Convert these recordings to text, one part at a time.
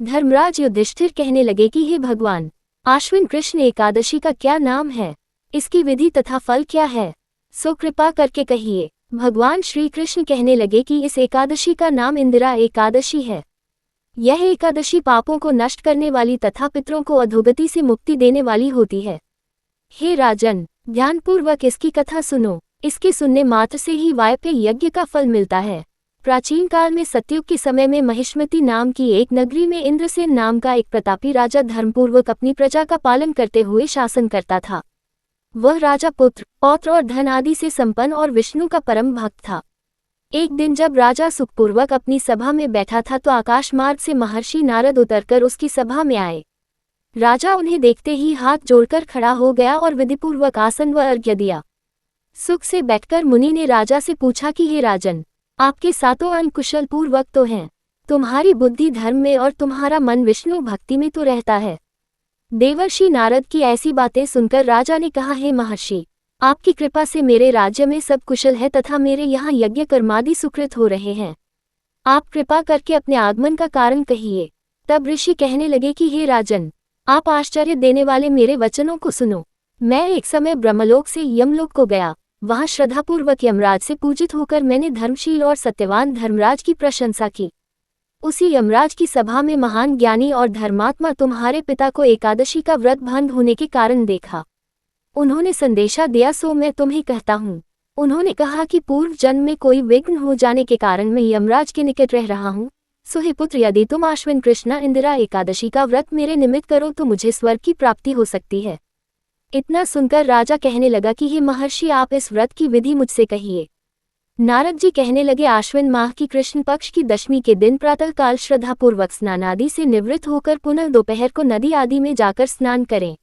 धर्मराज युधिष्ठिर कहने लगे कि हे भगवान, आश्विन कृष्ण एकादशी का क्या नाम है, इसकी विधि तथा फल क्या है, सो कृपा करके कहिए। भगवान श्री कृष्ण कहने लगे कि इस एकादशी का नाम इंदिरा एकादशी है। यह एकादशी पापों को नष्ट करने वाली तथा पितरों को अधोगति से मुक्ति देने वाली होती है। हे राजन, ध्यानपूर्वक इसकी कथा सुनो। इसके सुनने मात्र से ही वायपेय यज्ञ का फल मिलता है। प्राचीन काल में सतयुग के समय में महिष्मती नाम की एक नगरी में इंद्रसेन नाम का एक प्रतापी राजा धर्मपूर्वक अपनी प्रजा का पालन करते हुए शासन करता था। वह राजा पुत्र, पौत्र और धन आदि से संपन्न और विष्णु का परम भक्त था। एक दिन जब राजा सुखपूर्वक अपनी सभा में बैठा था तो आकाश मार्ग से महर्षि नारद उतरकर उसकी सभा में आए। राजा उन्हें देखते ही हाथ जोड़कर खड़ा हो गया और विधिपूर्वक आसन व अर्घ्य दिया। सुख से बैठकर मुनि ने राजा से पूछा कि हे राजन, आपके सातों अंग कुशल पूर्वक तो हैं, तुम्हारी बुद्धि धर्म में और तुम्हारा मन विष्णु भक्ति में तो रहता है। देवर्षि नारद की ऐसी बातें सुनकर राजा ने कहा, हे महर्षि, आपकी कृपा से मेरे राज्य में सब कुशल है तथा मेरे यहाँ यज्ञ कर्मादि सुकृत हो रहे हैं। आप कृपा करके अपने आगमन का कारण कहिए। तब ऋषि कहने लगे कि हे राजन, आप आश्चर्य देने वाले मेरे वचनों को सुनो। मैं एक समय ब्रह्मलोक से यमलोक को गया। वहां श्रद्धापूर्वक यमराज से पूजित होकर मैंने धर्मशील और सत्यवान धर्मराज की प्रशंसा की। उसी यमराज की सभा में महान ज्ञानी और धर्मात्मा तुम्हारे पिता को एकादशी का व्रत भंग होने के कारण देखा। उन्होंने संदेशा दिया, सो मैं तुम्हें कहता हूँ। उन्होंने कहा कि पूर्व जन्म में कोई विघ्न हो जाने के कारण मैं यमराज के निकट रह रहा हूँ। सो हे पुत्र, यदि तुम आश्विन कृष्ण इंदिरा एकादशी का व्रत मेरे निमित्त करो तो मुझे स्वर्ग की प्राप्ति हो सकती है। इतना सुनकर राजा कहने लगा कि हे महर्षि, आप इस व्रत की विधि मुझसे कहिए। नारद जी कहने लगे, आश्विन माह की कृष्ण पक्ष की दशमी के दिन प्रातःकाल श्रद्धापूर्वक स्नान आदि से निवृत्त होकर पुनः दोपहर को नदी आदि में जाकर स्नान करें।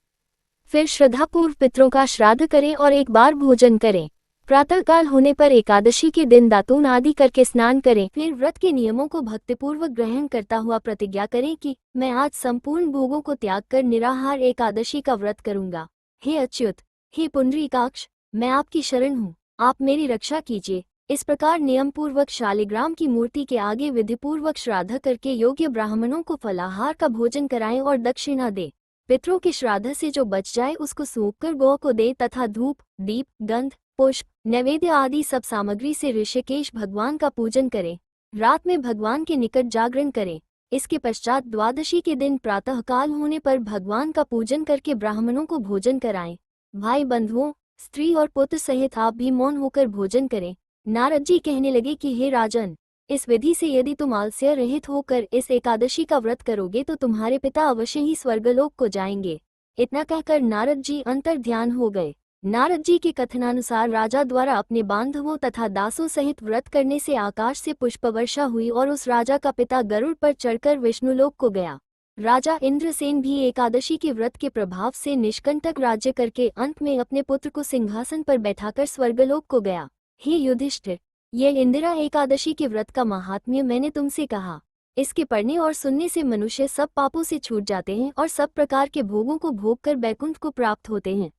फिर श्रद्धापूर्व पितरों का श्राद्ध करें और एक बार भोजन करें। प्रातःकाल होने पर एकादशी के दिन दातून आदि करके स्नान करें। फिर व्रत के नियमों को भक्तिपूर्वक ग्रहण करता हुआ प्रतिज्ञा करें कि मैं आज संपूर्ण भोगों को त्याग कर निराहार एकादशी का व्रत करूंगा। हे अच्युत, हे पुंडरीकाक्ष, मैं आपकी शरण हूँ, आप मेरी रक्षा कीजिए। इस प्रकार नियम पूर्वक शालिग्राम की मूर्ति के आगे विधिपूर्वक श्राद्ध करके योग्य ब्राह्मणों को फलाहार का भोजन कराएं और दक्षिणा दे। पितरों के श्राद्ध से जो बच जाए उसको सूखकर गौ को दे तथा धूप, दीप, गंध, पुष्प, नैवेद्य आदि सब सामग्री से ऋषिकेश भगवान का पूजन करें। रात में भगवान के निकट जागरण करें। इसके पश्चात द्वादशी के दिन प्रातःकाल होने पर भगवान का पूजन करके ब्राह्मणों को भोजन कराएं। भाई बंधुओं, स्त्री और पुत्र सहित आप भी मौन होकर भोजन करें। नारद जी कहने लगे कि हे राजन, इस विधि से यदि तुम आलस्य रहित होकर इस एकादशी का व्रत करोगे तो तुम्हारे पिता अवश्य ही स्वर्गलोक को जाएंगे। इतना कहकर नारद जी अंतर ध्यान हो गए। नारद जी के कथनानुसार राजा द्वारा अपने बांधवों तथा दासों सहित व्रत करने से आकाश से पुष्पवर्षा हुई और उस राजा का पिता गरुड़ पर चढ़कर विष्णुलोक को गया। राजा इंद्रसेन भी एकादशी के व्रत के प्रभाव से निष्कंटक राज्य करके अंत में अपने पुत्र को सिंहासन पर बैठाकर स्वर्गलोक को गया। हे युधिष्ठिर, ये इंदिरा एकादशी के व्रत का महात्म्य मैंने तुमसे कहा। इसके पढ़ने और सुनने से मनुष्य सब पापों से छूट जाते हैं और सब प्रकार के भोगों को भोग कर बैकुंठ को प्राप्त होते हैं।